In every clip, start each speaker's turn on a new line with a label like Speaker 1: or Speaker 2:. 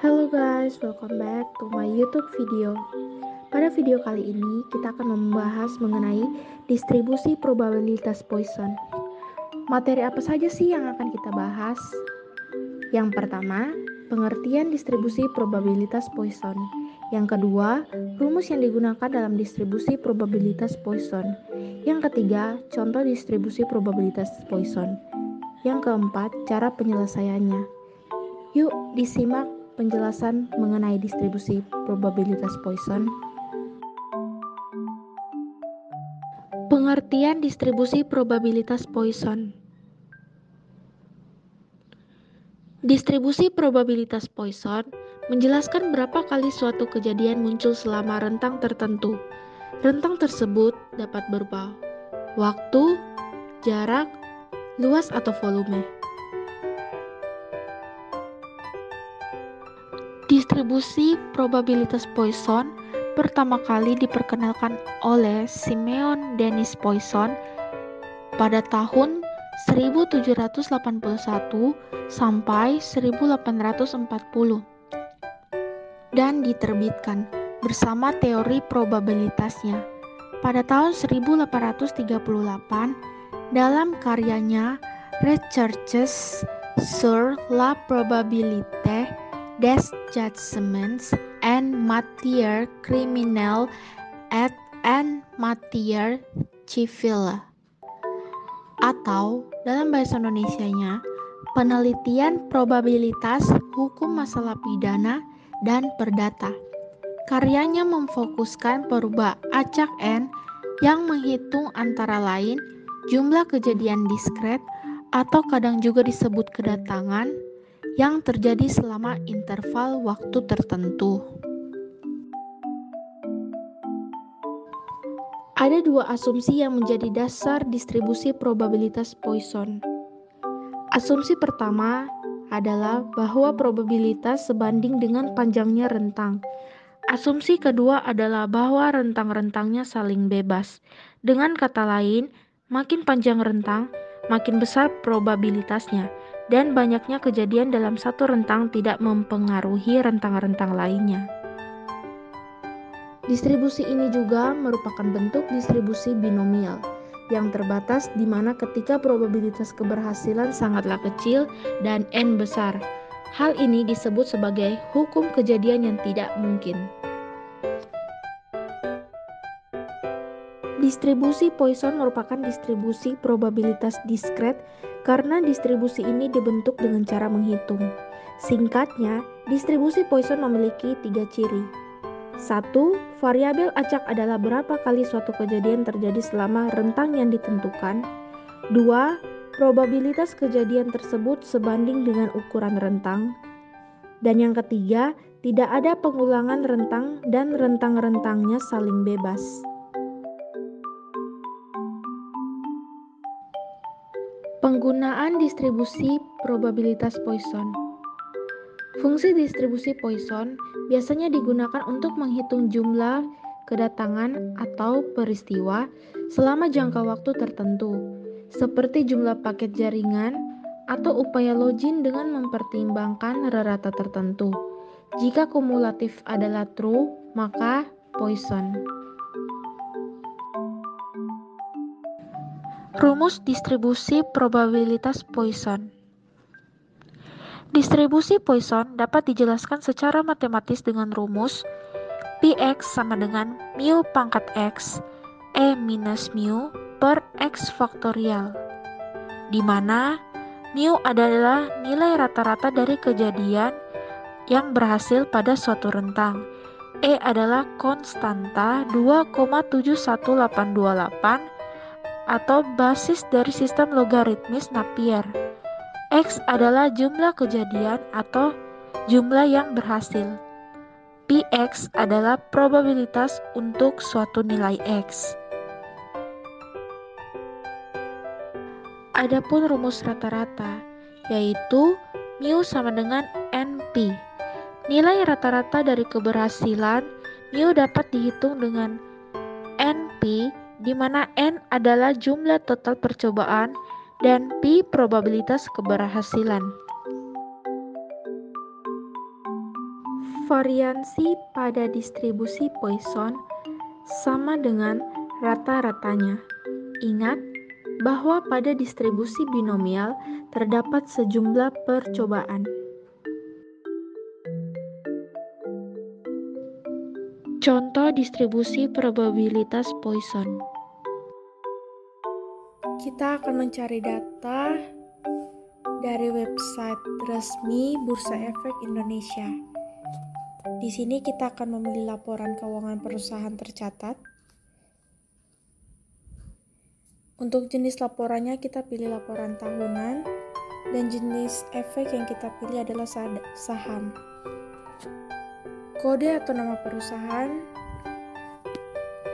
Speaker 1: Hello guys, welcome back to my YouTube video. Pada video kali ini, kita akan membahas mengenai distribusi probabilitas Poisson. Materi apa saja sih yang akan kita bahas? Yang pertama, pengertian distribusi probabilitas Poisson. Yang kedua, rumus yang digunakan dalam distribusi probabilitas Poisson. Yang ketiga, contoh distribusi probabilitas Poisson. Yang keempat, cara penyelesaiannya. Yuk disimak penjelasan mengenai distribusi probabilitas Poisson. Pengertian distribusi probabilitas Poisson. Distribusi probabilitas Poisson menjelaskan berapa kali suatu kejadian muncul selama rentang tertentu. Rentang tersebut dapat berupa waktu, jarak, luas atau volume. Distribusi probabilitas Poisson pertama kali diperkenalkan oleh Simeon Denis Poisson pada tahun 1781 sampai 1840 dan diterbitkan bersama teori probabilitasnya pada tahun 1838 dalam karyanya Recherches sur la probabilité des judgments en matière criminelle et en matière civile, atau dalam bahasa Indonesianya penelitian probabilitas hukum masalah pidana dan perdata. Karyanya memfokuskan perubah acak N yang menghitung antara lain jumlah kejadian diskret atau kadang juga disebut kedatangan yang terjadi selama interval waktu tertentu. Ada dua asumsi yang menjadi dasar distribusi probabilitas Poisson. Asumsi pertama adalah bahwa probabilitas sebanding dengan panjangnya rentang. Asumsi kedua adalah bahwa rentang-rentangnya saling bebas. Dengan kata lain, makin panjang rentang, makin besar probabilitasnya, dan banyaknya kejadian dalam satu rentang tidak mempengaruhi rentang-rentang lainnya. Distribusi ini juga merupakan bentuk distribusi binomial yang terbatas di mana ketika probabilitas keberhasilan sangatlah kecil dan N besar. Hal ini disebut sebagai hukum kejadian yang tidak mungkin. Distribusi Poisson merupakan distribusi probabilitas diskret karena distribusi ini dibentuk dengan cara menghitung. Singkatnya, distribusi Poisson memiliki 3 ciri. 1. Variabel acak adalah berapa kali suatu kejadian terjadi selama rentang yang ditentukan. 2. Probabilitas kejadian tersebut sebanding dengan ukuran rentang. Dan yang ketiga, tidak ada pengulangan rentang dan rentang-rentangnya saling bebas. Penggunaan distribusi probabilitas Poisson. Fungsi distribusi Poisson biasanya digunakan untuk menghitung jumlah kedatangan atau peristiwa selama jangka waktu tertentu, seperti jumlah paket jaringan atau upaya login dengan mempertimbangkan rata tertentu. Jika kumulatif adalah true, maka Poisson. Rumus distribusi probabilitas Poisson. Distribusi Poisson dapat dijelaskan secara matematis dengan rumus Px sama dengan mu pangkat x E minus mu per x faktorial, di mana mu adalah nilai rata-rata dari kejadian yang berhasil pada suatu rentang. E adalah konstanta 2,71828 atau basis dari sistem logaritmis Napier. X adalah jumlah kejadian atau jumlah yang berhasil. Px adalah probabilitas untuk suatu nilai X. Adapun rumus rata-rata, yaitu mu sama dengan NP. Nilai rata-rata dari keberhasilan mu dapat dihitung dengan NP, di mana N adalah jumlah total percobaan dan P probabilitas keberhasilan. Variansi pada distribusi Poisson sama dengan rata-ratanya. Ingat bahwa pada distribusi binomial terdapat sejumlah percobaan. Contoh distribusi probabilitas Poisson. Kita akan mencari data dari website resmi Bursa Efek Indonesia. Di sini kita akan memilih laporan keuangan perusahaan tercatat. Untuk jenis laporannya kita pilih laporan tahunan dan jenis efek yang kita pilih adalah saham. Kode atau nama perusahaan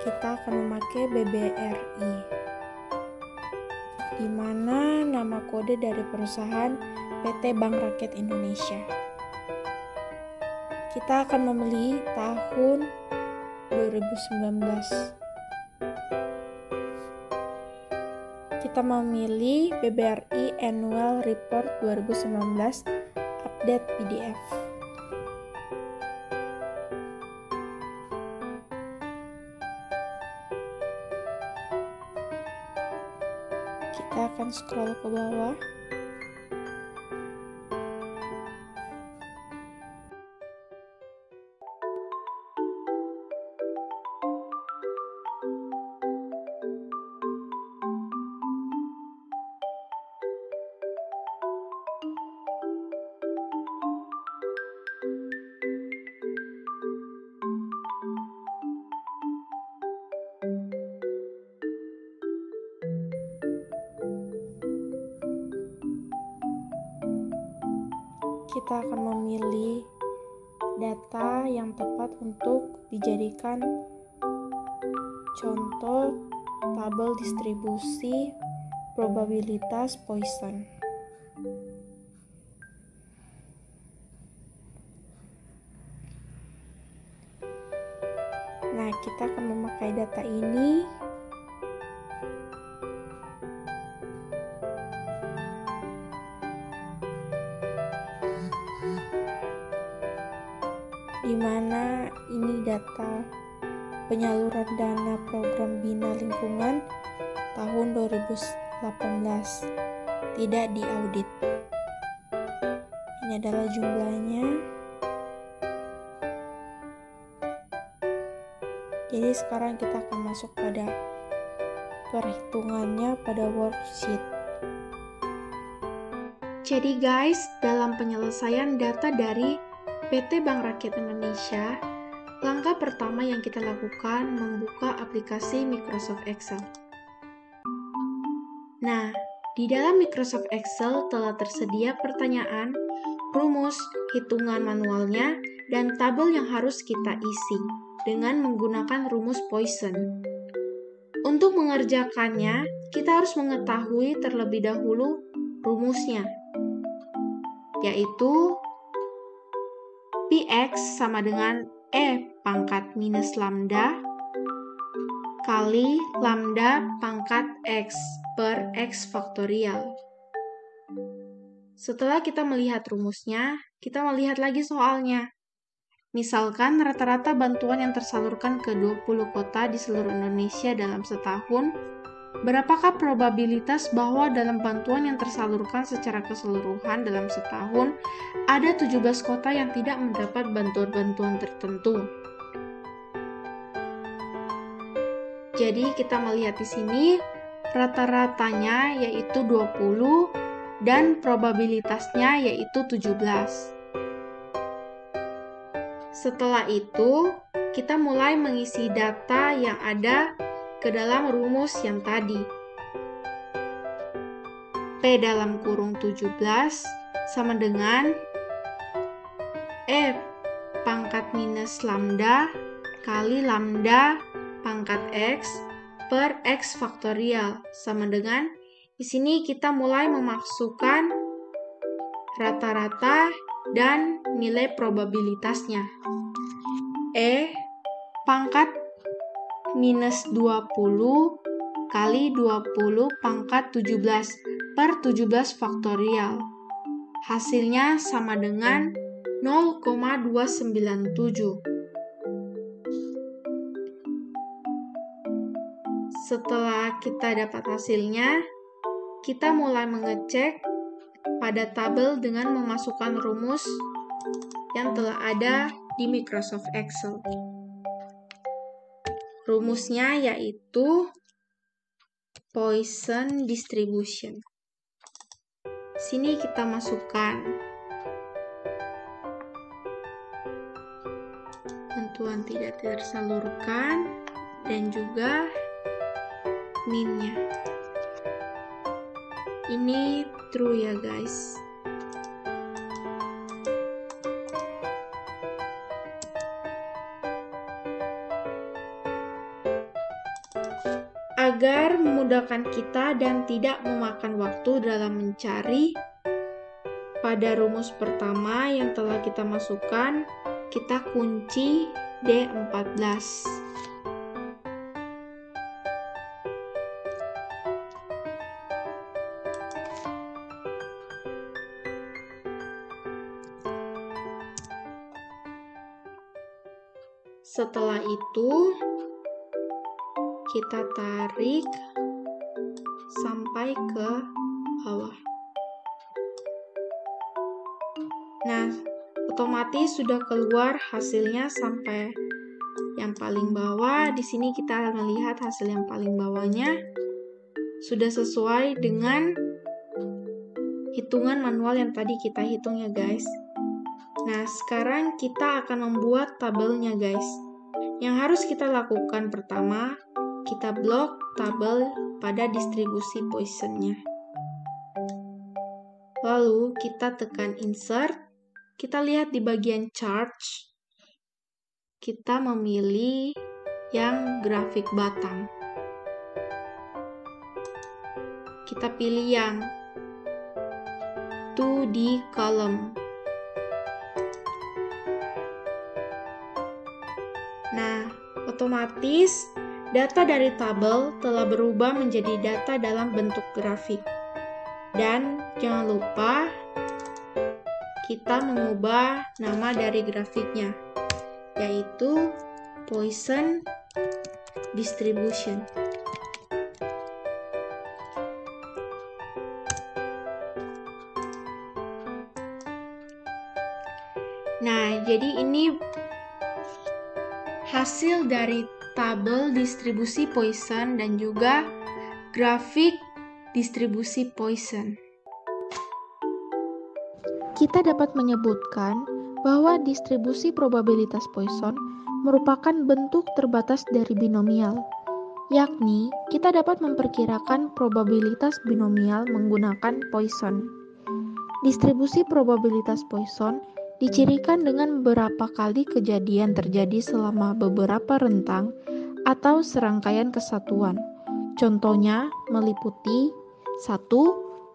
Speaker 1: kita akan memakai BBRI, di mana nama kode dari perusahaan PT Bank Rakyat Indonesia. Kita akan memilih tahun 2019. Kita memilih BBRI Annual Report 2019 Update PDF. Kita akan scroll ke bawah. Kita akan memilih data yang tepat untuk dijadikan contoh tabel distribusi probabilitas Poisson. Nah, kita akan memakai data ini. Di mana ini data penyaluran dana program Bina Lingkungan tahun 2018, tidak diaudit. Ini adalah jumlahnya. Jadi sekarang kita akan masuk pada perhitungannya pada worksheet. Jadi guys, dalam penyelesaian data dari PT Bank Rakyat Indonesia, langkah pertama yang kita lakukan membuka aplikasi Microsoft Excel. Nah, di dalam Microsoft Excel telah tersedia pertanyaan, rumus, hitungan manualnya, dan tabel yang harus kita isi dengan menggunakan rumus Poisson. Untuk mengerjakannya, kita harus mengetahui terlebih dahulu rumusnya, yaitu Px sama dengan E pangkat minus lambda kali lambda pangkat X per X faktorial. Setelah kita melihat rumusnya, kita melihat lagi soalnya. Misalkan rata-rata bantuan yang tersalurkan ke 20 kota di seluruh Indonesia dalam setahun, berapakah probabilitas bahwa dalam bantuan yang tersalurkan secara keseluruhan dalam setahun, ada 17 kota yang tidak mendapat bantuan-bantuan tertentu? Jadi kita melihat di sini, rata-ratanya yaitu 20 dan probabilitasnya yaitu 17. Setelah itu, kita mulai mengisi data yang ada ke dalam rumus yang tadi. P dalam kurung 17 sama dengan E pangkat minus lambda kali lambda pangkat X per X faktorial sama dengan, di sini kita mulai memasukkan rata-rata dan nilai probabilitasnya. E pangkat minus 20 kali 20 pangkat 17 per 17 faktorial. Hasilnya sama dengan 0,297. Setelah kita dapat hasilnya, kita mulai mengecek pada tabel dengan memasukkan rumus yang telah ada di Microsoft Excel. Rumusnya yaitu Poisson Distribution. Sini kita masukkan bantuan tidak tersalurkan dan juga min-nya. Ini true ya guys. Agar memudahkan kita dan tidak memakan waktu dalam mencari, pada rumus pertama yang telah kita masukkan, kita kunci D14. Setelah itu, kita tarik sampai ke bawah. Nah, otomatis sudah keluar hasilnya sampai yang paling bawah. Di sini kita melihat hasil yang paling bawahnya sudah sesuai dengan hitungan manual yang tadi kita hitung ya guys. Nah, sekarang kita akan membuat tabelnya guys. Yang harus kita lakukan pertama, kita blok tabel pada distribusi Poisson-nya. Lalu kita tekan insert, kita lihat di bagian charts, kita memilih yang grafik batang. Kita pilih yang 2D column. Nah, otomatis data dari tabel telah berubah menjadi data dalam bentuk grafik. Dan jangan lupa kita mengubah nama dari grafiknya, yaitu Poisson Distribution. Nah, jadi ini hasil dari tabel distribusi Poisson dan juga grafik distribusi Poisson. Kita dapat menyebutkan bahwa distribusi probabilitas Poisson merupakan bentuk terbatas dari binomial, yakni kita dapat memperkirakan probabilitas binomial menggunakan Poisson. Distribusi probabilitas Poisson dicirikan dengan beberapa kali kejadian terjadi selama beberapa rentang atau serangkaian kesatuan. Contohnya meliputi 1.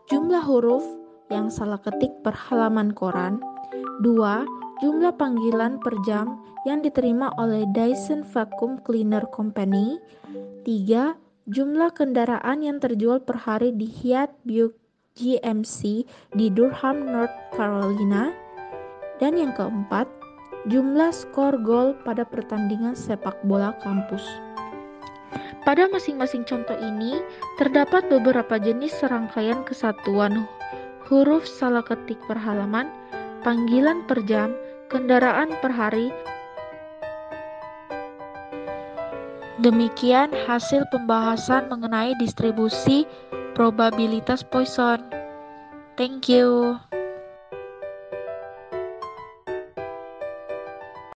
Speaker 1: Jumlah huruf yang salah ketik per halaman koran. 2. Jumlah panggilan per jam yang diterima oleh Dyson Vacuum Cleaner Company. 3. Jumlah kendaraan yang terjual per hari di Hyatt Buick GMC di Durham, North Carolina. Dan yang keempat, jumlah skor gol pada pertandingan sepak bola kampus. Pada masing-masing contoh ini, terdapat beberapa jenis serangkaian kesatuan huruf salah ketik per halaman, panggilan per jam, kendaraan per hari. Demikian hasil pembahasan mengenai distribusi probabilitas Poisson. Thank you.